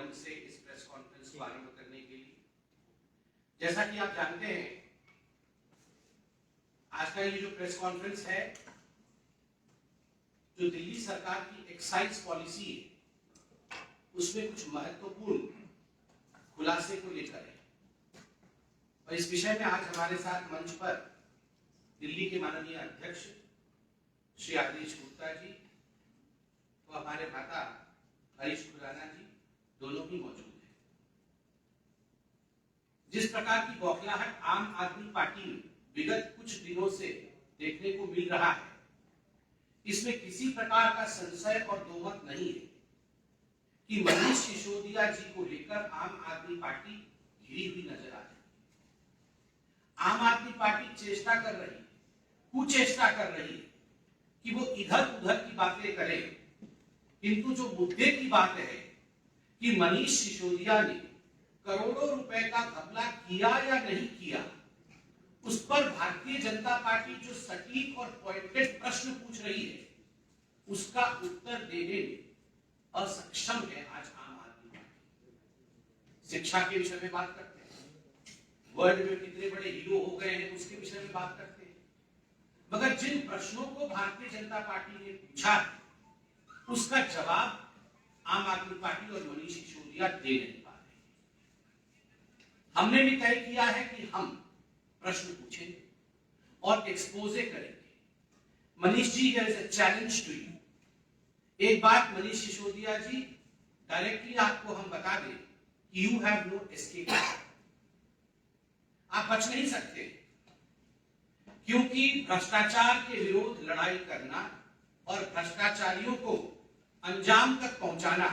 मंच से इस प्रेस कॉन्फ्रेंस को आरंभ करने के लिए। जैसा कि आप जानते हैं, आज का ये जो प्रेस कॉन्फ्रेंस है, जो दिल्ली सरकार की एक्साइज पॉलिसी है, उसमें कुछ महत्वपूर्ण खुलासे को लेकर है। और इस विषय में आज हमारे साथ मंच पर दिल्ली के माननीय अध्यक्ष श्री आदेश गुप्ता जी और हमारे भ्राता हरीश खुराना जी दोनों ही मौजूद हैं। जिस प्रकार की बौखलाहट आम आदमी पार्टी में विगत कुछ दिनों से देखने को मिल रहा है, इसमें किसी प्रकार का संशय और दोमत नहीं है कि मनीष सिसोदिया जी को लेकर आम आदमी पार्टी घिरी हुई नजर आ रही है। आम आदमी पार्टी चेष्टा कर रही है, कुचेष्टा कर रही है कि वो इधर उधर की बातें करे, किंतु जो मुद्दे की बात है कि मनीष सिसोदिया ने करोड़ों रुपए का घपला किया या नहीं किया, उस पर भारतीय जनता पार्टी जो सटीक और पॉइंटेड प्रश्न पूछ रही है, उसका उत्तर देने में असक्षम है आज आम आदमी पार्टी। शिक्षा के विषय में बात करते हैं, वर्ल्ड में कितने बड़े हीरो हो गए हैं उसके विषय में बात करते हैं, मगर जिन प्रश्नों को भारतीय जनता पार्टी ने पूछा उसका जवाब आम आदमी पार्टी और मनीष सिसोदिया दे नहीं पा रहे। हमने भी तय किया है कि हम प्रश्न पूछेंगे और एक्सपोजे करेंगे। Manish ji, here is a challenge to you. एक बात मनीष सिसोदिया जी, डायरेक्टली आपको हम बता दें कि यू हैव नो एस्केप। आप बच नहीं सकते, क्योंकि भ्रष्टाचार के विरोध लड़ाई करना और भ्रष्टाचारियों को अंजाम तक पहुंचाना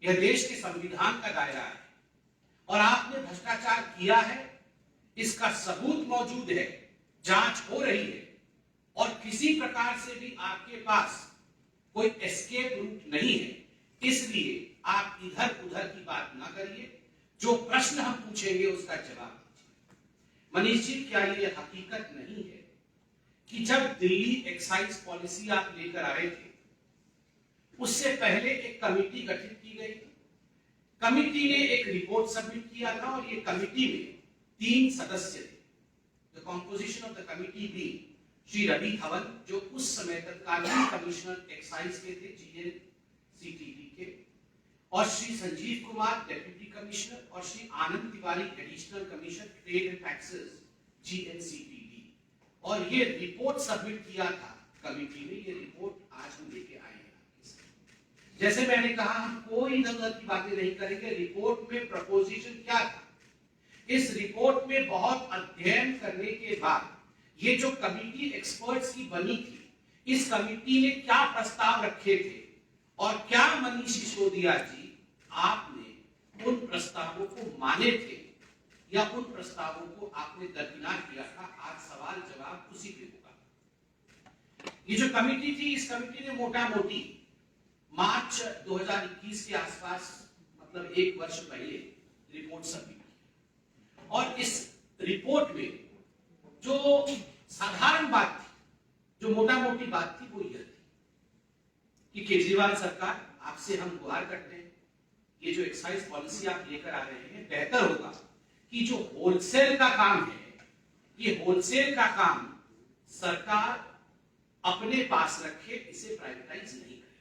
यह देश के संविधान का दायरा है। और आपने भ्रष्टाचार किया है, इसका सबूत मौजूद है, जांच हो रही है, और किसी प्रकार से भी आपके पास कोई एस्केप रूट नहीं है। इसलिए आप इधर उधर की बात ना करिए, जो प्रश्न हम पूछेंगे उसका जवाब दीजिए। मनीष जी, क्या ये हकीकत नहीं है कि जब दिल्ली एक्साइज पॉलिसी आप लेकर आए थे, उससे पहले एक कमेटी गठित की गई, कमेटी ने एक रिपोर्ट सबमिट किया था, और ये कमेटी में 3 सदस्य थे। The composition of the committee भी श्री रवि धवन, जो उस समय तत्कालीन कमिश्नर एक्साइज के थे जीएनसीटीबी के, और श्री संजीव कुमार डेप्यूटी कमिश्नर, और Shri Anand Tiwari additional commissioner trade and taxes GNCTB. और ये रिपोर्ट सबमिट किया था कमिटी में। ये रिपोर्ट आज हम लेके आए हैं। जैसे मैंने कहा, हम कोई इधर उधर की बातें नहीं करेंगे। रिपोर्ट में प्रपोजिशन क्या था, इस रिपोर्ट में बहुत अध्ययन करने के बाद ये जो कमेटी एक्सपर्ट्स की बनी थी, इस कमेटी ने क्या प्रस्ताव रखे थे, और क्या मनीष सिसोदिया जी आपने उन प्रस्तावों को माने थे या उन प्रस्तावों को आपने दरकिनार किया था। आज सवाल जवाब उसी पे होगा। ये जो कमेटी थी, इस कमेटी ने मोटा मोटी मार्च 2021 के आसपास, मतलब 1 वर्ष पहले रिपोर्ट सबमिट की। और इस रिपोर्ट में जो साधारण बात थी, जो मोटा मोटी बात थी, वो यह थी कि केजरीवाल सरकार, आपसे हम गुहार करते हैं, ये जो एक्साइज पॉलिसी आप लेकर आ रहे हैं, बेहतर होगा कि जो होलसेल का काम है, ये होलसेल का काम सरकार अपने पास रखे, इसे प्राइवेटाइज नहीं करे,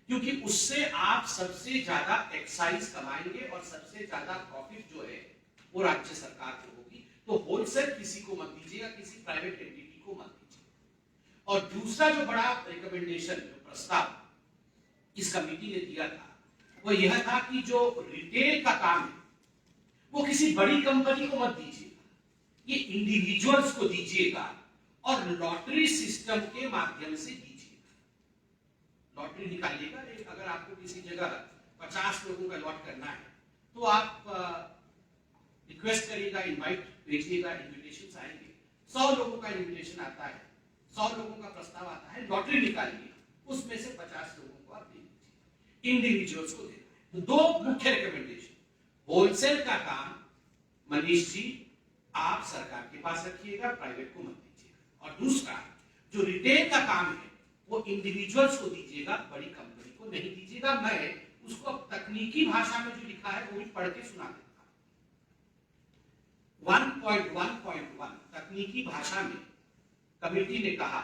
क्योंकि उससे आप सबसे ज्यादा एक्साइज कमाएंगे और सबसे ज्यादा प्रॉफिट जो है वो राज्य सरकार को होगी। तो होलसेल किसी को मत दीजिएगा, किसी प्राइवेट एंटिटी को मत दीजिएगा। और दूसरा जो बड़ा रिकमेंडेशन, जो प्रस्ताव इस कमेटी ने दिया था, वो यह था कि जो रिटेल का काम है वो किसी बड़ी कंपनी को मत दीजिएगा, ये इंडिविजुअल्स को दीजिएगा, और लॉटरी सिस्टम के माध्यम से दीजिएगा। लॉटरी निकालिएगा। अगर आपको किसी जगह 50 लोगों का लॉट करना है, तो आप रिक्वेस्ट करिएगा, इनवाइट भेजिएगा, इन्विटेशंस आएंगे। 100 लोगों का इन्विटेशन आता है, 100 लोगों का प्रस्ताव आता है, लॉटरी निकालिए, उसमें से 50 लोगों को आप दे दीजिए, इंडिविजुअल्स को देना है। तो 2 मुख्य रिकमेंडेशन, होलसेल का काम मनीष जी आप सरकार के पास रखिएगा, प्राइवेट को मत दीजिएगा। और दूसरा, जो रिटेल का काम है वो इंडिविजुअल्स को दीजिएगा, बड़ी कंपनी को नहीं दीजिएगा। मैं उसको अब तकनीकी भाषा में जो लिखा है वो भी पढ़ के सुना देता हूं। 1.1.1 तकनीकी भाषा में कमेटी ने कहा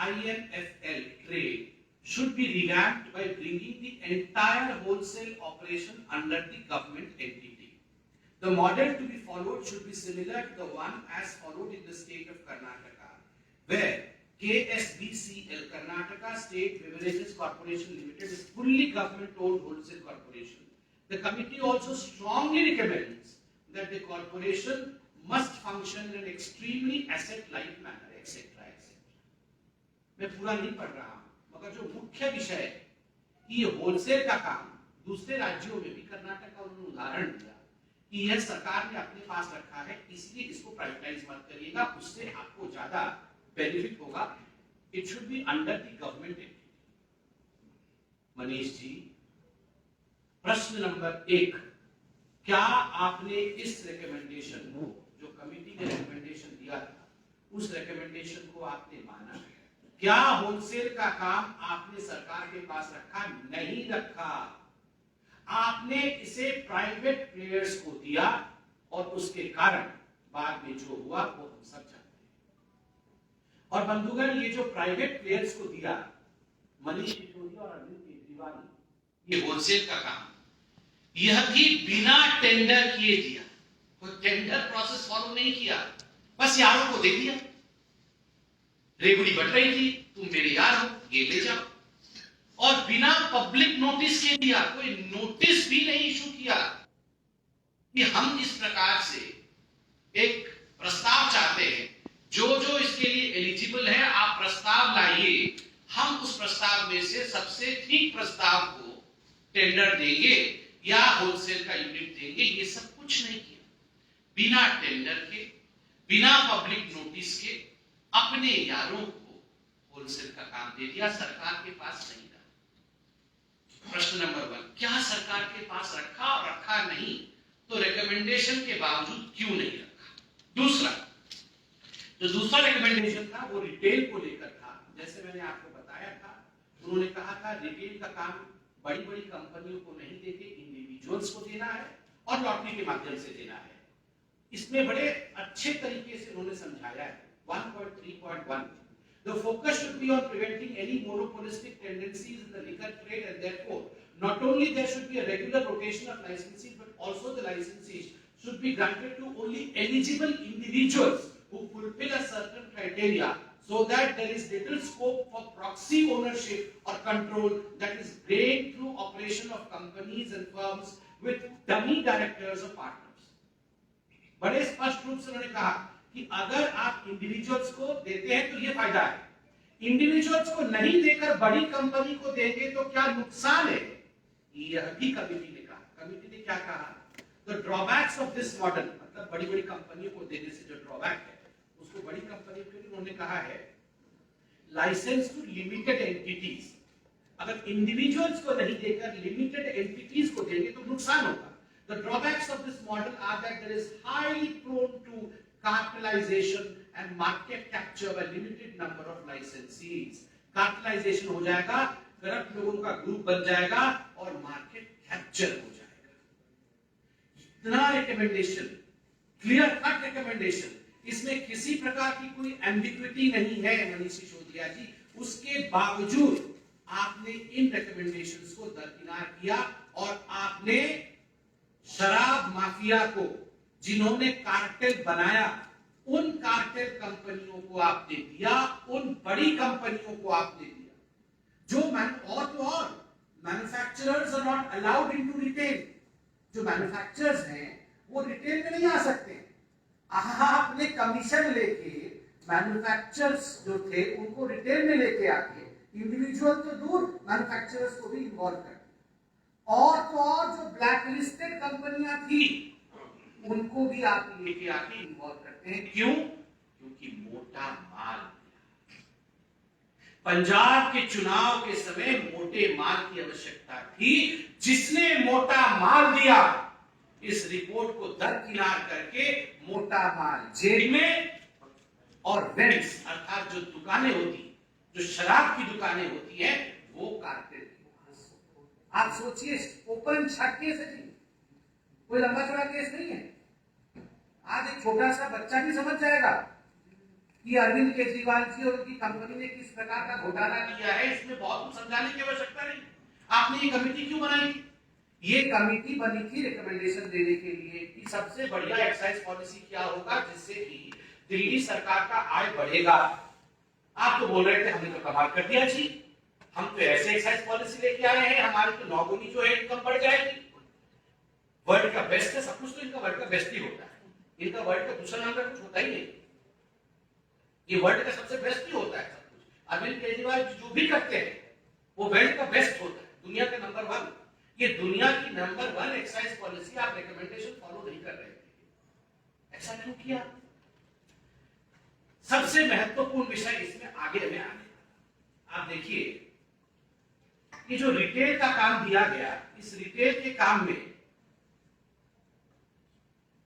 IMFL trade should be revamped by bringing the entire wholesale operation under the government entity. The model to be followed should be similar to the one as followed in the state of Karnataka, where KSBCL, Karnataka State Beverages Corporation Limited, is fully government-owned wholesale corporation. The committee also strongly recommends that the corporation must function in an extremely asset-light manner, etc. मैं पूरा नहीं पढ़ रहा हूं, मगर जो मुख्य विषय है कि ये होलसेल का काम दूसरे राज्यों में भी, कर्नाटक का उन्होंने उदाहरण दिया कि यह सरकार ने अपने पास रखा है, इसलिए इसको प्राइवेटाइज मत करिएगा, उससे आपको ज्यादा बेनिफिट होगा। It should be under the government entity. Manish ji, प्रश्न नंबर 1, क्या आपने इस रिकमेंडेशन को, जो कमिटी ने रिकमेंडेशन दिया था, उस रिकमेंडेशन को आपने माना? क्या होलसेल का काम आपने सरकार के पास रखा? नहीं रखा। आपने इसे प्राइवेट प्लेयर्स को दिया और उसके कारण बाद में जो हुआ वो हम सब जानते हैं। और बंधुगण, ये जो प्राइवेट प्लेयर्स को दिया, मनीष सिसोदिया और अरविंद केजरीवाल ने ये होलसेल का काम, यह भी बिना टेंडर किए दिया। कोई टेंडर प्रोसेस फॉलो नहीं किया, बस यारों को दे दिया। रेगुड़ी बढ़ रही थी, तुम मेरे यार हो, ये ले जाओ, और बिना पब्लिक नोटिस के दिया। कोई नोटिस भी नहीं इशू किया कि हम इस प्रकार से एक प्रस्ताव चाहते हैं, जो जो इसके लिए एलिजिबल है आप प्रस्ताव लाइए, हम उस प्रस्ताव में से सबसे ठीक प्रस्ताव को टेंडर देंगे या होलसेल का यूनिट देंगे। ये सब कुछ नहीं किया। बिना टेंडर के, बिना पब्लिक नोटिस के अपने यारों को होलसेल का काम दे दिया, सरकार के पास नहीं था। प्रश्न नंबर 1, क्या सरकार के पास रखा और रखा नहीं तो रिकमेंडेशन के बावजूद क्यों नहीं रखा? दूसरा, जो दूसरा रिकमेंडेशन था वो रिटेल को लेकर था। जैसे मैंने आपको बताया था, उन्होंने कहा था रिटेल का काम बड़ी बड़ी कंपनियों को नहीं देके इंडिविजुअल्स को देना है और लॉटरी के माध्यम से देना है। इसमें बड़े अच्छे तरीके से उन्होंने समझाया है। 1.3.1 The focus should be on preventing any monopolistic tendencies in the liquor trade, and therefore not only there should be a regular rotation of licensees, but also the licensees should be granted to only eligible individuals who fulfill a certain criteria, so that there is little scope for proxy ownership or control that is gained through operation of companies and firms with dummy directors or partners. बड़े स्पष्ट रूप से उन्होंने कहा कि अगर आप individuals को देते हैं तो ये फायदा है, इंडिविजुअल्स को नहीं देकर बड़ी कंपनी को देंगे तो क्या नुकसान है, यह भी कमिटी ने कहा। कमिटी ने क्या कहा? The drawbacks of this model, मतलब बड़ी बड़ी कंपनियों को देने से जो ड्रॉबैक है उसको बड़ी कंपनियों के लिए उन्होंने कहा है लाइसेंस टू लिमिटेड एंटिटीज। अगर इंडिविजुअल्स को नहीं देकर लिमिटेड एंटिटीज को देंगे तो नुकसान होगा। The drawbacks of this model are that there is highly prone to cartelization and market capture by limited number of licensees. Cartelization हो जाएगा, करप्ट लोगों का ग्रुप बन जाएगा और मार्केट कैप्चर हो जाएगा। इतना रिकमेंडेशन, क्लियर कट रिकमेंडेशन, इसमें किसी प्रकार की कोई एम्बिग्विटी नहीं है मनीष सिसोदिया जी। उसके बावजूद आपने इन रिकमेंडेशंस को दरकिनार किया और आपने शराब माफिया को, जिन्होंने कार्टेल बनाया, उन कार्टेल कंपनियों को आपने दिया, उन बड़ी कंपनियों को आपने दिया जो और manufacturers are not allowed into retail. जो मैन्युफैक्चरर्स हैं वो रिटेल में नहीं आ सकते। आपने कमीशन लेके मैन्युफैक्चरर्स जो थे उनको रिटेल में लेके आके, इंडिविजुअल तो दूर, मैन्युफैक्चरर्स को भी इन्वॉल्व कर, और तो और जो ब्लैकलिस्टेड कंपनियां थी उनको भी आप लेके आके इन्वॉल्व करते हैं। क्यों? क्योंकि मोटा माल। पंजाब के चुनाव के समय मोटे माल की आवश्यकता थी। जिसने मोटा माल दिया, इस रिपोर्ट को दरकिनार करके मोटा माल जेल में, और वेंड्स अर्थात जो दुकानें होती, जो शराब की दुकानें होती हैं, वो कार्टेल। आप सोचिए, ओपन शॉर्ट केस है जी, कोई लंबा चौड़ा केस नहीं है। आज एक छोटा सा बच्चा भी समझ जाएगा कि अरविंद केजरीवाल जी और उनकी कंपनी ने किस प्रकार का घोटाला किया है। इसमें बहुत कुछ समझाने की आवश्यकता नहीं। आपने ये कमेटी क्यों बनाई? ये कमेटी बनी थी रिकमेंडेशन देने के लिए कि सबसे बढ़िया एक्साइज पॉलिसी क्या होगा जिससे कि दिल्ली सरकार का आय बढ़ेगा। आप तो बोल रहे थे हमने तो कमाल कर दिया जी, हम तो ऐसे एक्साइज पॉलिसी लेके आए हैं, हमारी तो नौगुनी जो है इनकम बढ़ जाएगी। वर्ल्ड का बेस्ट है, सब कुछ तो इनका वर्ल्ड का बेस्ट ही होता है, इनका वर्ल्ड का दूसरा नाम का कुछ होता ही नहीं, ये वर्ल्ड का सबसे बेस्ट ही होता है सब कुछ। अरविंद केजरीवाल जो भी करते हैं वो वर्ल्ड का बेस्ट होता है, दुनिया का नंबर 1। ये दुनिया की नंबर 1 एक्साइज पॉलिसी आप रिकमेंडेशन फॉलो नहीं कर रहे थे, ऐसा क्यों किया? सबसे महत्वपूर्ण विषय इसमें आगे में आने, आप देखिए कि जो रिटेल का काम दिया गया, इस रिटेल के काम में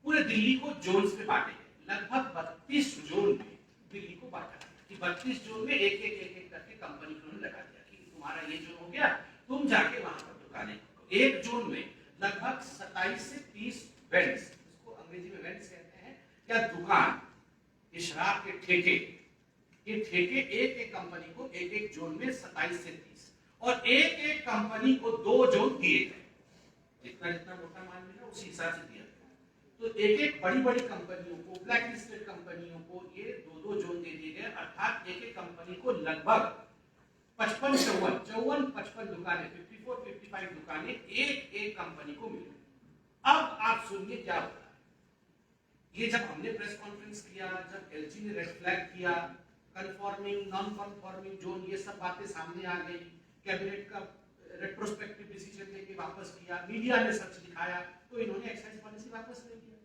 पूरे दिल्ली को जोन्स में बांटे गए, लगभग 32 जोन में दिल्ली को बांटा कि 32 जोन में एक एक करके कंपनी को लगा दिया कि तुम्हारा ये जोन हो गया, तुम जाके वहां पर दुकानें। एक जोन में लगभग 27 से 30 वेंड्स, इसको अंग्रेजी में वेंड्स कहते हैं, या दुकान, ये शराब के ठेके, ये ठेके एक एक कंपनी को एक एक जोन में 27 से 30, और एक एक कंपनी को 2 जोन दिए गए, जितना जितना मोटा माल मिला उसी हिसाब से दिया गया। तो एक एक बड़ी बड़ी कंपनियों को, ब्लैक लिस्टेड कंपनियों को ये 2-2 जोन दे दिए गए, अर्थात एक एक कंपनी को लगभग 55 दुकानें, 54-55 दुकानें एक एक कंपनी को मिली। अब आप सुनिए क्या होता है। ये जब हमने प्रेस कॉन्फ्रेंस किया, जब एलजी ने रेड फ्लैग किया, कंफर्मिंग नॉन कंफर्मिंग जोन, ये सब बातें सामने आ गई, कैबिनेट का रेट्रोस्पेक्टिव डिसीजन लेके वापस किया, मीडिया ने सच दिखाया, तो इन्होंने एक्साइज पॉलिसी वापस ले लिया।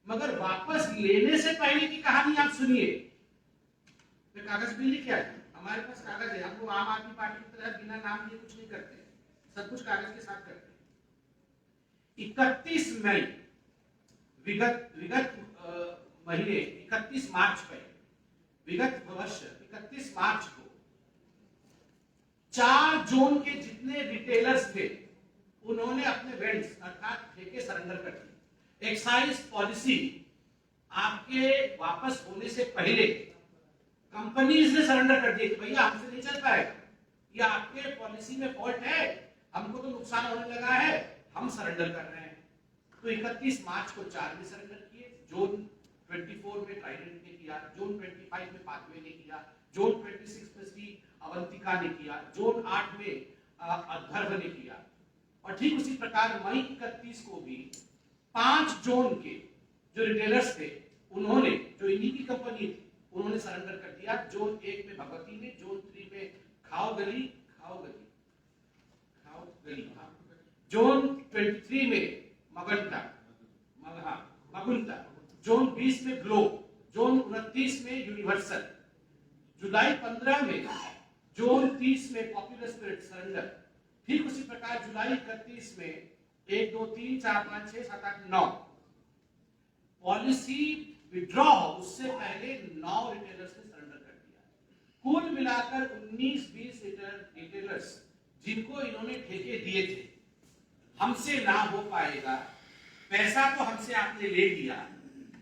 मगर वापस लेने से पहले की कहानी आप सुनिए। तो कागज भी लेके आए, हमारे पास कागज है, हम लोग आम आदमी पार्टी की तरह बिना नाम लिए कुछ नहीं करते, सब कुछ कागज के साथ करते हैं। 31 मई विगत महीने 31 मार्च पे, विगत वर्ष 31 मार्च को 4 जोन के जितने रिटेलर्स थे उन्होंने अपने वेंड्स अर्थात ठेके सरेंडर कर दिए। एक्साइज पॉलिसी आपके वापस होने से पहले कंपनीज ने सरेंडर कर दिया कि भैया हमसे नहीं चल पाएगा, ये आपके पॉलिसी में फॉल्ट है, हमको तो नुकसान होने लगा है, हम सरेंडर कर रहे हैं। तो 31 मार्च को 4 ने सरेंडर किए, जोन 24 में ट्राइडेंट ने किया, जोन 25 में पाथवे ने किया, जोन 26 में श्री अवंतिका ने किया, जोन 8 में अधर्व ने किया, और ठीक उसी प्रकार मई 31 को भी 5 जोन के जो रिटेलर्स थे उन्होंने, जो इन्हीं की कंपनी थी, उन्होंने सरेंडर कर दिया। जोन 1 में भगवती ने, जोन 3 में खाओगली, जोन 23 में मगुंता, जोन 20 में ग्लो, जोन 29 में यूनिवर्सल, जुलाई 15 में, जोन 30 में पॉपुलर स्पिरिट सरेंडर। ठीक उसी प्रकार जुलाई 31 में 1 2 3 4 5 6 7 8 9 पॉलिसी विड्रॉ उससे पहले 9 रिटेलर्स ने सरेंडर कर दिया। कुल मिलाकर 19-20 रिटेलर्स जिनको इन्होंने ठेके दिए थे, हमसे ना हो पाएगा, पैसा तो हमसे आपने ले लिया,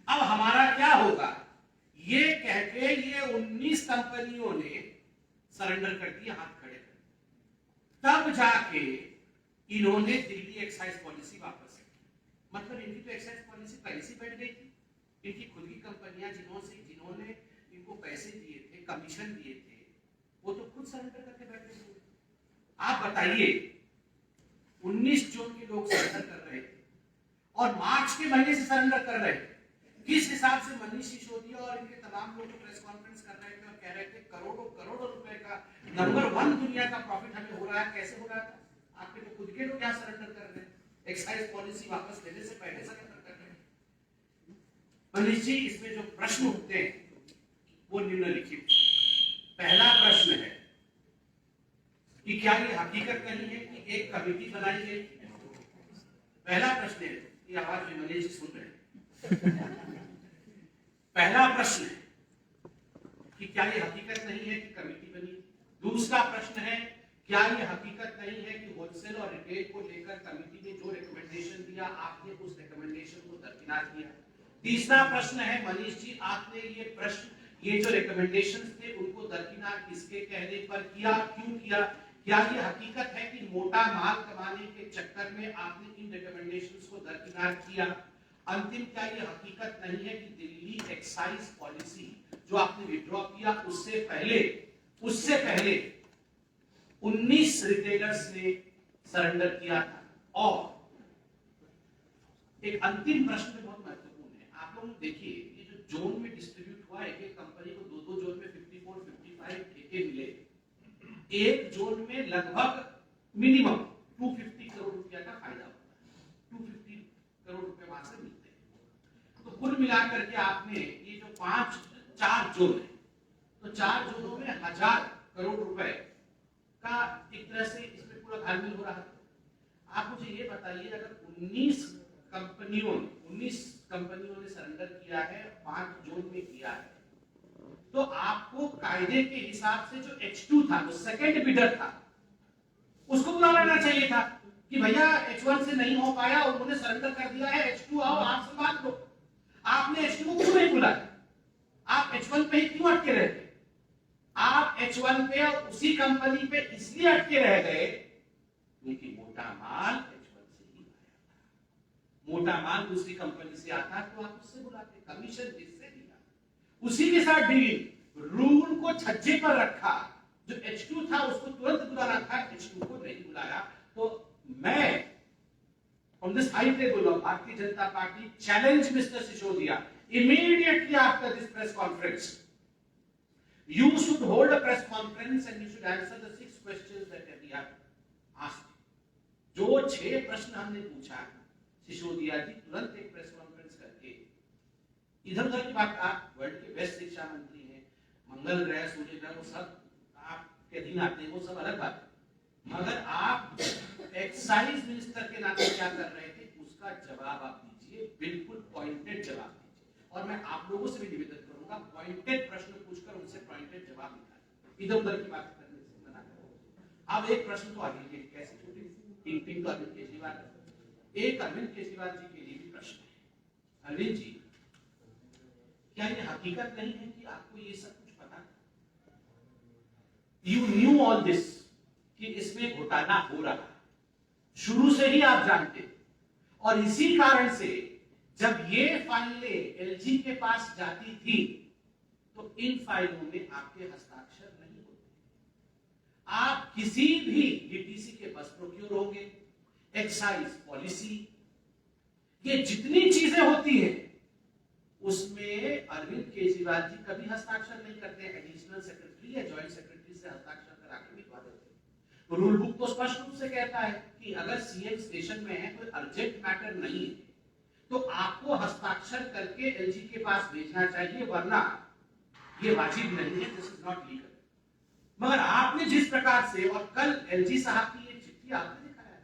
अब हमारा क्या होगा, ये कह के ये 19 कंपनियों ने सरेंडर कर दिया, हाथ खड़े कर। तब जाके इन्होंने दिल्ली एक्साइज पॉलिसी वापस की। मतलब इनकी तो एक्साइज पॉलिसी पहले से बैठ गई थी, इनकी खुद की कंपनियां जिन्होंने इनको पैसे दिए थे, कमीशन दिए थे, वो तो खुद सरेंडर करके बैठ गए थे। आप बताइए, 19 जोन के लोग सरेंडर कर रहे थे और मार्च के महीने से सरेंडर कर रहे थे। किस हिसाब से मनीष सिसोदिया और इनके तमाम लोग प्रेस कॉन्फ्रेंस कर रहे थे और कह रहे थे करोड़ों करोड़ों रुपए का नंबर 1 दुनिया का प्रॉफिट हमें हो रहा है, कैसे हो रहा था? आपके तो खुद के लोग क्या सरेंडर कर रहे हैं, एक्साइज पॉलिसी वापस लेने से पहले सरेंडर कर रहे हैं। मनीष जी, इसमें जो प्रश्न उठते हैं वो निम्नलिखित। पहला प्रश्न है कि क्या ये हकीकत नहीं है कि एक कमेटी बनाई गई? पहला प्रश्न है, ये आवाज में मनीष जी सुन रहे हैं। पहला प्रश्न है कि क्या ये हकीकत नहीं है कि कमेटी बनी? दूसरा प्रश्न है क्या ये हकीकत नहीं है कि होलसेल और रिटेल को लेकर कमेटी ने जो रिकमेंडेशन दिया आपने उस रिकमेंडेशन को दरकिनार किया? तीसरा प्रश्न है मनीष जी, आपने ये जो रिकमेंडेशंस थे उनको दरकिनार किसके कहने पर किया, क्यों किया? क्या ये हकीकत है कि मोटा माल कमाने के चक्कर में आपने इन रिकमेंडेशंस को दरकिनार किया? अंतिम, क्या ये हकीकत नहीं है कि दिल्ली एक्साइज पॉलिसी जो आपने विड्रॉ किया उससे पहले 19 रिटेलर्स ने सरेंडर किया था? और एक अंतिम प्रश्न बहुत महत्वपूर्ण है, आप लोग देखिए ये जो जोन में डिस्ट्रीब्यूट हुआ, एक कंपनी को दो जोन में 54-55 ठेके मिले, एक जोन में लगभग मिनिमम 250 करोड़ रुपया का फायदा होता है, 250 करोड़ रुपए वहां से मिलते हैं। तो कुल मिलाकर के आपने ये जो 4 जोन है, तो 4 जोनों में 1000 करोड़ रुपए का एक तरह से इसमें पूरा घालमेल हो रहा है। आप मुझे ये बताइए, अगर 19 कंपनियों ने सरेंडर किया है, 5 जोन में किया है, तो आपको कायदे के हिसाब से जो H2 था, जो सेकंड बिडर था, उसको बुला लेना चाहिए था कि भैया H1 से नहीं हो पाया, उन्होंने सरेंडर कर दिया है, H2 आओ, आपसे बात लो। आपने H2 को क्यों नहीं बुलाया? आप H1 पे ही क्यों अटके रहे थे? आप H1 पे और उसी कंपनी पे इसलिए अटके रह गए क्योंकि मोटा माल H1 से ही आया था। मोटा माल दूसरी कंपनी से आता तो आप उससे बुलाते, कमीशन जिससे दिया उसी के साथ डीलिंग। रूल को छज्जे पर रखा, जो H2 था उसको तुरंत बुलाना था, H2 को नहीं बुलाया। तो मैं from this high table of Bharatiya Janata party challenge mister Sisodia, immediately after this press conference you should hold a press conference and you should answer the 6 questions that we have asked. जो 6 प्रश्न हमने पूछा, सिसोदिया जी तुरंत एक प्रेस कॉन्फ्रेंस करके इधर उधर की बात, आप वर्ल्ड के बेस्ट शिक्षा मंत्री हैं, मंगल ग्रह सूर्य ग्रह वो सब आपके अधीन आते हैं, वो सब अलग बात है, मगर आप एक्साइज मिनिस्टर के नाते क्या कर रहे थे उसका जवाब आप दीजिए, बिल्कुल पॉइंटेड जवाब दीजिए। और मैं आप लोगों से भी निवेदन करूंगा, पॉइंटेड प्रश्न पूछकर उनसे पॉइंटेड जवाब निकालिए, इधर उधर की बात करने से मना करो। अब एक प्रश्न तो अरविंद के कैसे छोटे पिंग तो अरविंद केजरीवाल, एक अरविंद केजरीवाल जी के लिए भी प्रश्न है। अरविंद जी, क्या ये हकीकत नहीं है कि आपको ये सब कुछ पता, यू न्यू ऑल दिस, कि इसमें घोटाला हो रहा है, शुरू से ही आप जानते, और इसी कारण से जब ये फाइलें एलजी के पास जाती थी तो इन फाइलों में आपके हस्ताक्षर नहीं होते। आप किसी भी डीटीसी के बस प्रोक्योर होंगे, एक्साइज पॉलिसी, ये जितनी चीजें होती हैं उसमें अरविंद केजरीवाल जी कभी हस्ताक्षर नहीं करते, एडिशनल सेक्रेटरी या जॉइंट सेक्रेटरी से हस्ताक्षर करा के लिखवा देते। तो रूल बुक तो स्पष्ट रूप से कहता है कि अगर सीएम स्टेशन में है, कोई अर्जेंट मैटर नहीं है, तो आपको हस्ताक्षर करके एलजी के पास भेजना चाहिए, वरना ये वाजिब नहीं है, दिस इज नॉट लीगल। मगर आपने जिस प्रकार से, और कल एलजी साहब की ये चिट्ठी आपने दिखाया है,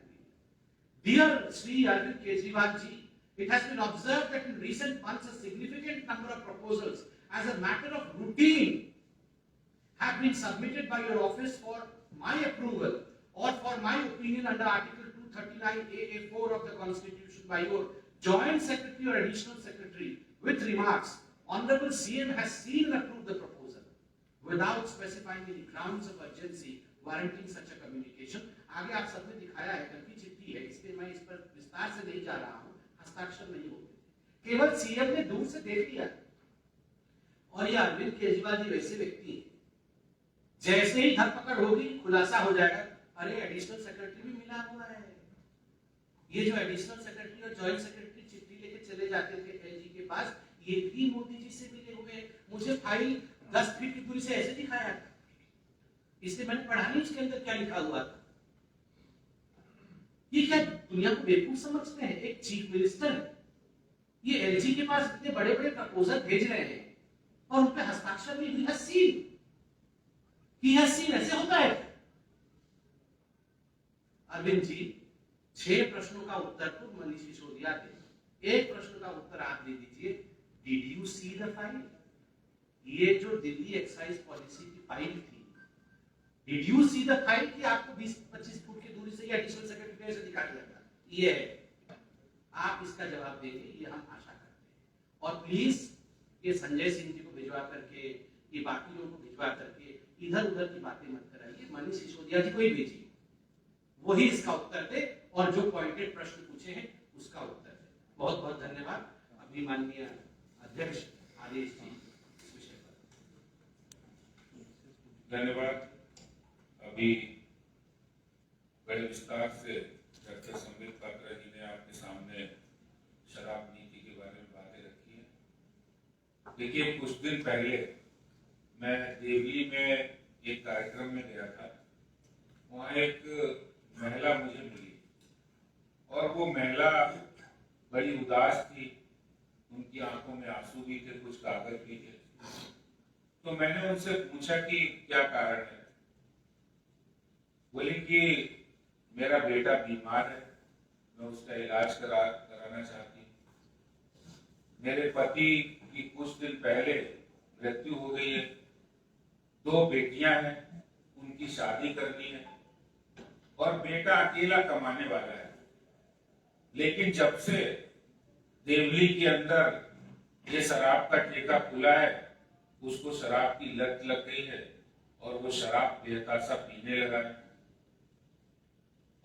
dear Shri Arvind Kejriwal ji, it has been observed that in recent months a significant number of proposals as a matter of routine have been submitted by your office for my approval or for my opinion under article 239AA4 of the constitution by your joint secretary or additional secretary with remarks, honorable CM has seen and approved the proposal without specifying any grounds of urgency warranting such a communication. आगे आप सबने दिखाया है, कल की चिट्ठी है, इसलिए मैं इस पर विस्तार से नहीं जा रहा हूं, हस्ताक्षर नहीं होते, केवल सीएम ने दूर से देख लिया। और ये अरविंद केजरीवाल जी वैसे व्यक्ति हैं, जैसे ही धरपकड़ होगी खुलासा हो जाएगा, अरे एडिशनल सेक्रेटरी भी मिला हुआ है। ये जो एडिशनल सेक्रेटरी और जॉइंट सेक्रेटरी चिट्ठी लेके चले जाते थे एलजी के पास, ये भी मोदी जी से मिले हुए, मुझे फाइल 10 फीट की दूरी से ऐसे दिखाया, इसलिए मैंने पढ़ा नहीं इसके अंदर क्या लिखा हुआ था। ये क्या दुनिया को बेवकूफ समझते हैं? एक चीफ मिनिस्टर ये एलजी के पास इतने बड़े बड़े प्रपोजल भेज रहे हैं और उन पे हस्ताक्षर नहीं, ही हैज सीन, ऐसे होता है? अरविंद जी, 6 प्रश्नों का उत्तर तो मनीष सिसोदिया दे, एक प्रश्न का उत्तर आप दे दीजिए, did you see the file? ये जो दिल्ली एक्साइज पॉलिसी की फाइल थी, did you see the file कि आपको 20-25 फुट की दूरी से या एडिशनल सेक्रेटरी से दिखाई देता है? ये है, आप इसका जवाब देंगे, ये हम आशा करते हैं। और प्लीज ये संजय सिंह जी को भिजवा करके, ये बाकी लोगों को भिजवा करके इधर उधर की बातें मत कराइए, मनीष सिसोदिया जी को ही भेजिए, वही इसका उत्तर दे और जो पॉइंटेड प्रश्न पूछे हैं उसका उत्तर दे। बहुत बहुत धन्यवाद। अभी माननीय अध्यक्ष आदेश जी इस विषय पर। धन्यवाद। अभी बड़े विस्तार से डॉक्टर संबित पात्रा जी ने आपके सामने शराब नीति के बारे में बातें रखी है। देखिए, कुछ दिन पहले मैं देवली में एक कार्यक्रम में गया था। वहाँ एक महिला मुझे मिली और वो महिला बड़ी उदास थी, उनकी आंखों में आंसू भी थे, कुछ कागज भी थे। तो मैंने उनसे पूछा कि क्या कारण है। बोली कि मेरा बेटा बीमार है, मैं उसका इलाज कराना चाहती हूँ। मेरे पति की कुछ दिन पहले मृत्यु हो गई है, 2 बेटियां हैं, उनकी शादी करनी है और बेटा अकेला कमाने वाला है। लेकिन जब से देवली के अंदर ये शराब का ठेका खुला है, उसको शराब की लत लग गई है और वो शराब बेतहाशा पीने लगा है।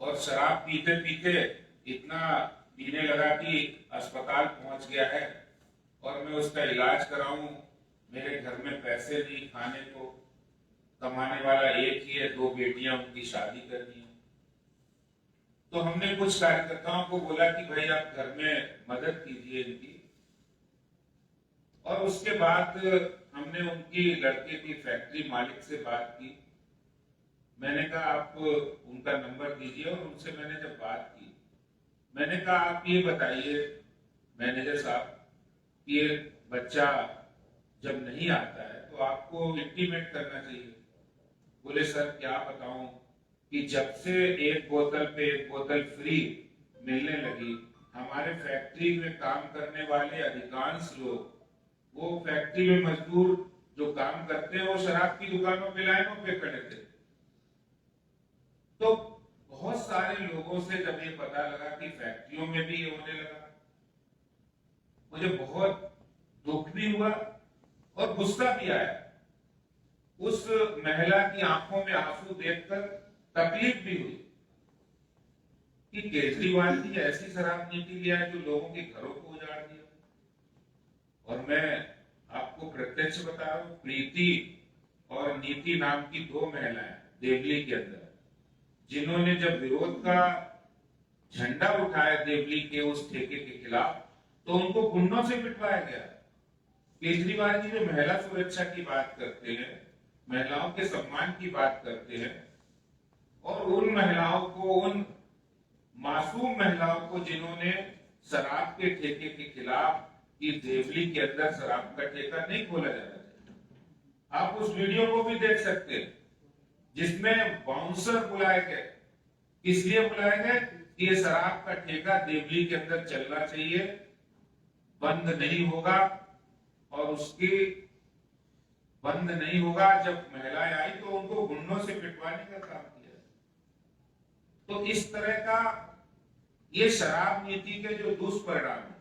और शराब पीते पीते इतना पीने लगा कि अस्पताल पहुंच गया है और मैं उसका इलाज कराऊं, मेरे घर में पैसे नहीं, खाने को कमाने वाला एक ही है, 2 बेटियां, उनकी शादी करनी है। तो हमने कुछ कार्यकर्ताओं को बोला कि भाई आप घर में मदद कीजिए इनकी। और उसके बाद हमने उनकी लड़के की फैक्ट्री मालिक से बात की। मैंने कहा आप उनका नंबर दीजिए और उनसे मैंने जब बात की, मैंने कहा आप ये बताइए मैनेजर साहब, ये बच्चा जब नहीं आता है तो आपको इंटीमेट करना चाहिए। बोले सर क्या बताऊं कि जब से एक बोतल पे एक बोतल फ्री मिलने लगी, हमारे फैक्ट्री में काम करने वाले अधिकांश लोग, वो फैक्ट्री में मजदूर जो काम करते हैं, वो शराब की दुकानों पे लाइनों पे खड़े थे। तो बहुत सारे लोगों से जब ये पता लगा कि फैक्ट्रियों में भी ये होने लगा, मुझे बहुत दुख भी हुआ और गुस्सा भी आया। उस महिला की आंखों में आंसू देखकर तकलीफ भी हुई कि केजरीवाल जी ऐसी शराब नीति लिया है जो लोगों के घरों को उजाड़ दिया। और मैं आपको प्रत्यक्ष बता रहा हूं, प्रीति और नीति नाम की 2 महिलाएं देवली के अंदर, जिन्होंने जब विरोध का झंडा उठाया देवली के उस ठेके के खिलाफ, तो उनको गुंडों से पिटवाया गया। केजरीवाल जी जो महिला सुरक्षा की बात करते हैं, महिलाओं के सम्मान की बात करते हैं, और उन महिलाओं को, उन मासूम महिलाओं को जिन्होंने शराब के ठेके के खिलाफ, कि देवली के अंदर शराब का ठेका नहीं खोला जाना चाहिए। आप उस वीडियो को भी देख सकते हैं जिसमें बाउंसर बुलाए गए। किस लिए बुलाए गए? कि ये शराब का ठेका देवली के अंदर चलना चाहिए, बंद नहीं होगा। और उसकी बंद नहीं होगा। जब महिलाएं आई तो उनको गुंडों से पिटवाने का काम किया। तो इस तरह का ये शराब नीति के जो दुष्परिणाम है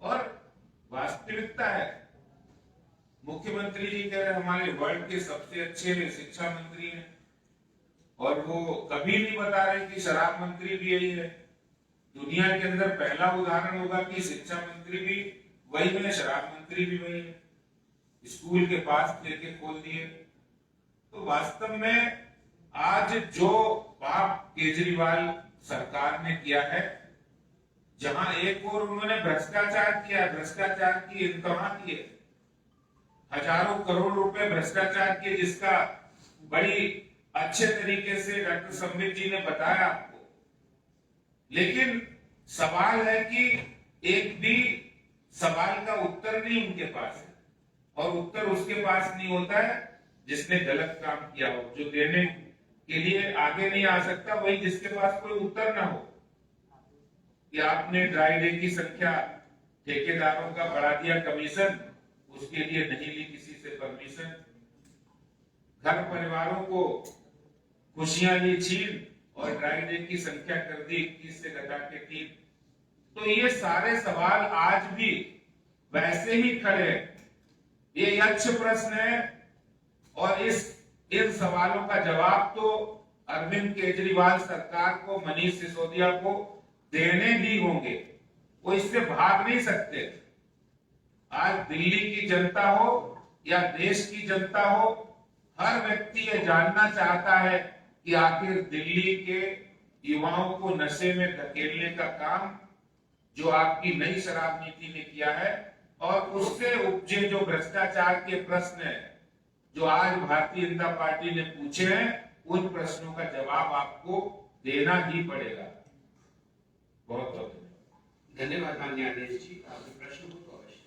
और वास्तविकता है, मुख्यमंत्री जी कह रहे हमारे वर्ल्ड के सबसे अच्छे शिक्षा मंत्री हैं, और वो कभी नहीं बता रहे कि शराब मंत्री भी यही है। दुनिया के अंदर पहला उदाहरण होगा कि शिक्षा मंत्री भी वही है, शराब मंत्री भी वही है। स्कूल के पास ठेके खोल दिए। तो वास्तव में आज जो पाप केजरीवाल सरकार ने किया है, जहां एक और उन्होंने भ्रष्टाचार किया, भ्रष्टाचार की इंतहा की है, हजारों करोड़ रुपए भ्रष्टाचार किए, जिसका बड़ी अच्छे तरीके से डॉक्टर संबित जी ने बताया आपको। लेकिन सवाल है कि एक भी सवाल का उत्तर नहीं उनके पास है, और उत्तर उसके पास नहीं होता है जिसने गलत काम किया हो। जो देने के लिए आगे नहीं आ सकता वही जिसके पास कोई उत्तर ना हो, कि आपने ड्राई डे की संख्या ठेकेदारों का बढ़ा दिया, कमीशन उसके लिए नहीं ली किसी से परमिशन, घर परिवारों को खुशियां ली छीन और ड्राई डे की संख्या कर दी 21 से घटा के 3। तो ये सारे सवाल आज भी वैसे ही खड़े हैं। ये यक्ष प्रश्न है और इन सवालों का जवाब तो अरविंद केजरीवाल सरकार को, मनीष सिसोदिया को देने ही होंगे। वो इससे भाग नहीं सकते। आज दिल्ली की जनता हो या देश की जनता हो, हर व्यक्ति ये जानना चाहता है कि आखिर दिल्ली के युवाओं को नशे में धकेलने का काम जो आपकी नई शराब नीति ने किया है और उससे उपजे जो भ्रष्टाचार के प्रश्न है जो आज भारतीय जनता पार्टी ने पूछे हैं, उन प्रश्नों का जवाब आपको देना ही पड़ेगा। बहुत बहुत धन्यवाद माननीय आदेश जी। आपके प्रश्न हो तो अवश्य।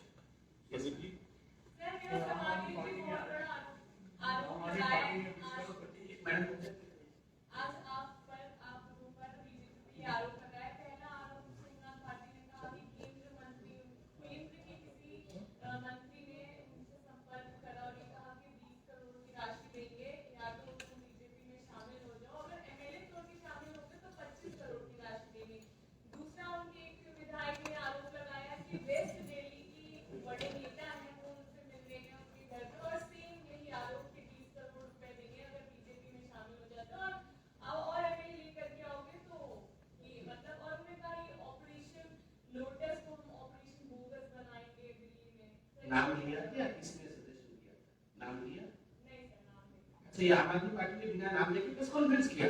नाम लिया या किसने सजेशन दिया? नाम लिया? नहीं सर, नाम नहीं। अच्छा, ये आम आदमी पार्टी ने बिना नाम लेके प्रेस कॉन्फ्रेंस किया?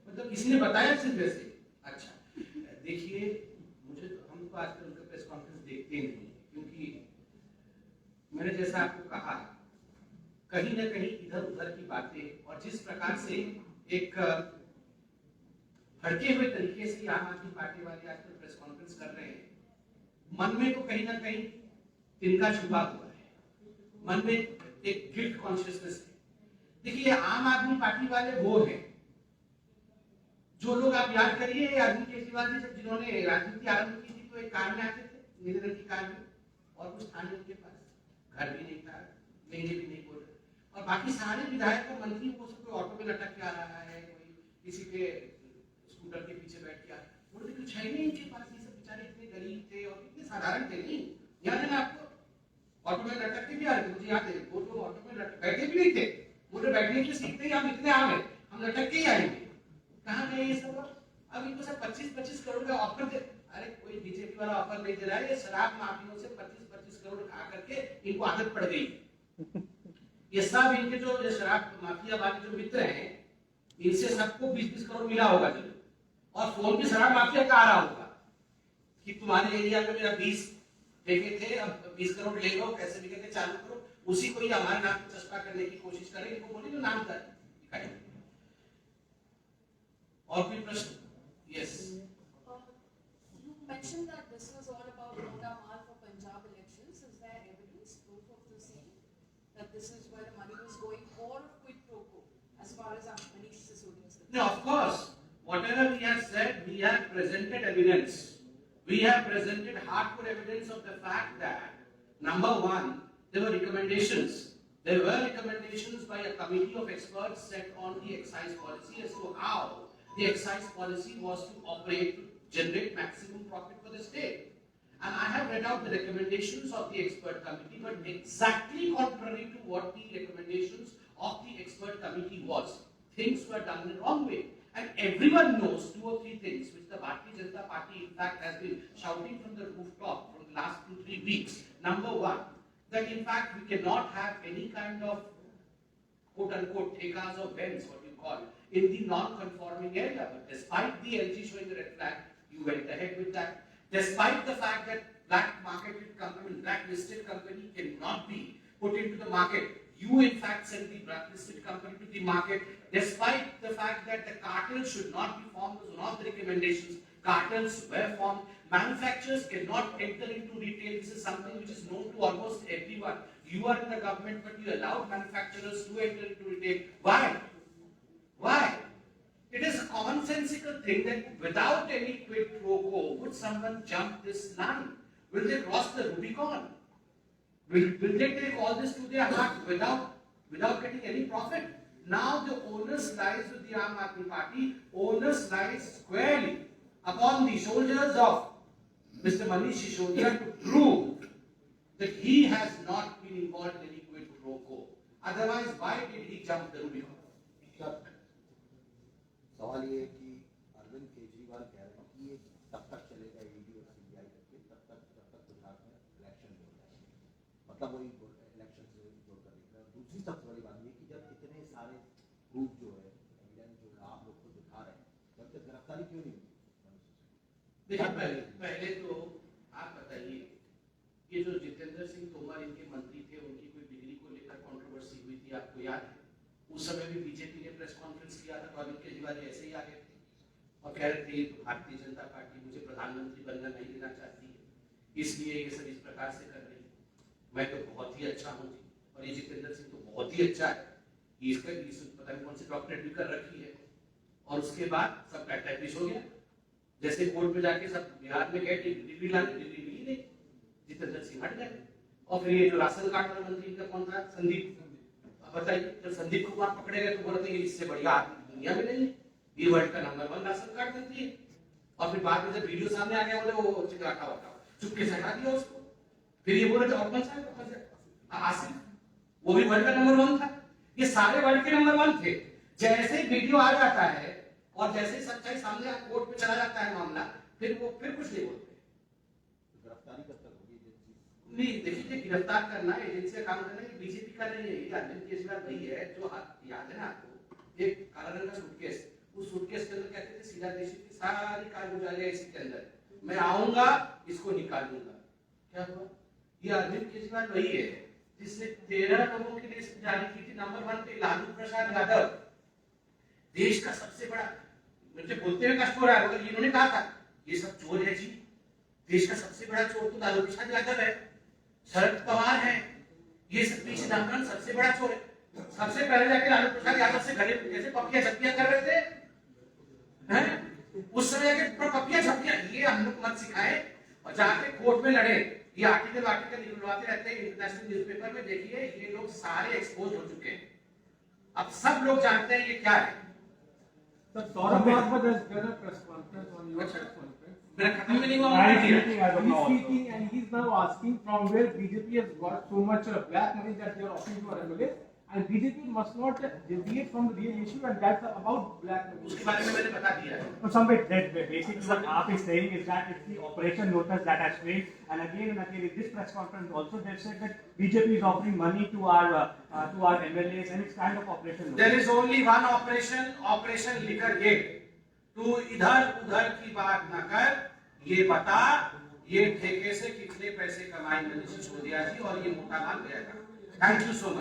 मतलब किसी ने बताया सिर्फ ऐसे? अच्छा, देखिए, मुझे तो हम तो आजकल उनका प्रेस कॉन्फ्रेंस देखते ही नहीं, क्योंकि मैंने जैसा आपको कहा, कहीं ना कहीं इधर उधर की बातें और जिस प्रकार से एक भड़के हुए तरीके से आम आदमी पार्टी वाले आजकल प्रेस कॉन्फ्रेंस कर रहे हैं, मन में तो कहीं ना कहीं तिनका छुपा हुआ है, मन में एक गिल्ट कॉन्शियसनेस है। देखिए, आम आदमी पार्टी वाले वो हैं जो लोग, आप याद करिए अरविंद केजरीवाल जी जब जिन्होंने राजनीति आरंभ की थी तो एक कार में आते थे, नीले रंग की कार में, और कुछ था नहीं उनके पास, घर भी नहीं था, महीने भी नहीं बोल रहे, और बाकी सारे विधायक और मंत्री को कोई ऑटो में लटक के आ रहा है, कोई किसी के स्कूटर के पीछे बैठ के आ रहा है, बोलते कुछ है नहीं इनके पास। ये सब बेचारे इतने गरीब थे और इतने साधारण थे नहीं, याद है ना आपको? ऑटो में लटक के भी आ रहे थे, मुझे याद है, वो लोग ऑटो में बैठे भी नहीं थे, बोले बैठने की सीट नहीं, हम इतने आ गए, हम लटक के ही आएंगे। कहाँ गए ये सब? अब इनको सब 25-25 करोड़ का ऑफर दे, अरे कोई बीजेपी वाला ऑफर नहीं दे रहा है, ये शराब माफियों से 25-25 करोड़ खा करके इनको आदत पड़ गई। ये सब इनके जो शराब माफिया वाले जो मित्र हैं, इनसे सबको 20-20 करोड़ मिला होगा जरूर, और फोन भी शराब माफिया का आ रहा होगा कि तुम्हारे एरिया में मेरा 20 ठेके थे, अब 20 करोड़ ले लो, कैसे भी करके चालू करो, उसी को ही हमारे नाम पे चस्पा करने की कोशिश करें, इनको बोले तो नाम दिखाएं। और कोई प्रश्न? Yes. You mentioned that this was all about Nota Mal for Punjab elections. Is there evidence, proof of the same, that this is where the money was going, or quid pro quo, as far as Manish Sisodia is concerned? No, of course. Whatever we have said, we have presented evidence. We have presented hardcore evidence of the fact that, number one, there were recommendations. There were recommendations by a committee of experts set on the excise policy as to how the excise policy was to operate to generate maximum profit for the state. And I have read out the recommendations of the expert committee, but exactly contrary to what the recommendations of the expert committee was. Things were done the wrong way. And everyone knows 2 or 3 things which the Bharatiya Janata Party in fact has been shouting from the rooftop from the last 2-3 weeks. Number one, that in fact we cannot have any kind of quote-unquote thekas or bends, what you call, in the non-conforming area. But despite the LG showing the red flag, you went ahead with that. Despite the fact that blacklisted company cannot be put into the market, you in fact sent the blacklisted company to the market. Despite the fact that the cartels should not be formed as one of the recommendations, cartels were formed. Manufacturers cannot enter into retail. This is something which is known to almost everyone. You are in the government, but you allowed manufacturers to enter into retail. Why? Why? It is a commonsensical thing that without any quid pro quo, would someone jump this line? Will they cross the Rubicon? Will they take all this to their heart without without getting any profit. Now the onus lies with the Aam Aadmi Party. Onus lies squarely upon the shoulders of Mr. Manish Sisodia to prove that he has not been involved in any quid pro quo. Otherwise, why did he jump the Rubicon? सवाल ये है कि अरविंद केजरीवाल कह रहे हैं कि ये तब तक चलेगा ईडी और सीबीआई करके जब तक गुजरात में इलेक्शन हो जाए, मतलब वही इलेक्शन से जोड़ कर देख रहा है। दूसरी सबसे बड़ी बात ये कि जब इतने सारे प्रूफ जो है एविडेंस जो है आप लोग को दिखा रहे हैं, जब तक गिरफ्तारी क्यों नहीं हुई? देखिए, पहले तो आप बताइए, ये जो जितेंद्र सिंह तोमर इनके मंत्री थे, उनकी कोई डिग्री को लेकर कंट्रोवर्सी हुई थी, आपको याद है? उस समय भी बीजेपी ने प्रेस कॉन्फ्रेंस किया था, तो अरविंद केजरीवाल ऐसे ही आ गए थे और कह रहे थे भारतीय जनता पार्टी मुझे प्रधानमंत्री बनना नहीं देना चाहती है, इसलिए ये सब इस प्रकार से कर रही है। मैं तो बहुत ही अच्छा हूँ जी, और ये जितेंद्र सिंह तो बहुत ही अच्छा है, इसका पता नहीं कौन सी डॉक्टरेट भी कर रखी है। और उसके बाद सब पैटर्निश हो गया, जैसे कोर्ट में जाके सब बिहार में गए डिग्री लाने, डिग्री मिली नहीं, जितेंद्र सिंह हट गए। और फिर ये जो राशन कार्ड वाला मंत्री का कौन था, संदीप, बताइए, जब संदीप को वहां पकड़े गए तो बोलते हैं इससे बढ़िया आदमी दुनिया में नहीं है, ये वर्ल्ड का नंबर 1 राशन कार्ड मंत्री है। और फिर बाद में जब वीडियो सामने आ गया, बोले वो चिकराटा होता, चुपके से हटा दिया उसको। फिर ये बोले और कौन सा आसिफ, वो भी वर्ल्ड का नंबर 1 था। ये सारे वर्ल्ड के नंबर 1 थे। जैसे वीडियो आ जाता है और जैसे सच्चाई सामने कोर्ट में चला जाता है मामला, फिर वो फिर कुछ नहीं बोलते। गिरफ्तारी कब तक होगी एजेंसी? नहीं, देखिए, गिरफ्तार करना एजेंसी का काम करना, ये बीजेपी का नहीं है, ये अरविंद केजरीवाल वही है जो याद है ना आपको, एक काला रंग का सूटकेस, उस सूटकेस के अंदर कहते थे सीधा देश की सारी कारगुजारियां इसी के अंदर, मैं आऊंगा इसको निकालूंगा। क्या हुआ? ये अरविंद केजरीवाल वही है जिसने 13 लोगों की लिस्ट जारी की थी। नंबर 1 पे लालू प्रसाद यादव, देश का सबसे बड़ा, मुझे बोलते हुए कष्ट हो रहा है, मगर इन्होंने कहा था ये सब चोर है जी, देश का सबसे बड़ा चोर तो लालू प्रसाद यादव है, शरद पवार है, ये सब पी चिदंबरम सबसे बड़ा चोर है। सबसे पहले जाके लालू प्रसाद यादव से घरे कैसे पपिया झप्पियां कर रहे थे, हैं? उस समय जाके पपिया झप्पियां, ये हम लोग मत सिखाए, और जाके कोर्ट में लड़े। ये आर्टिकल निकलवाते रहते हैं इंटरनेशनल न्यूज़पेपर में, देखिए ये लोग सारे एक्सपोज हो चुके हैं, अब सब लोग जानते हैं ये क्या है। Saurabh Bhargava has done a press conference on your press conference. मेरा खत्म भी नहीं हुआ, He's speaking and he's now asking from where BJP has got so much black money that they are offering to our MLAs, and BJP must not deviate from the real issue, and that's about black money. उसके बारे में मैंने बता दिया है। So Sambit, that basically what AAP is saying is that it's the Operation Lotus that has failed, and again in this press conference also they've said that BJP is offering money to our MLAs, and it's kind of Operation Lotus. There is only one operation, Operation Liquor Gate. तू इधर उधर की बात न कर, ये बता ये ठेके से कितने पैसे कमाए मनीष सिसोदिया जी, और ये मोटा माल गया था। Thank you so much.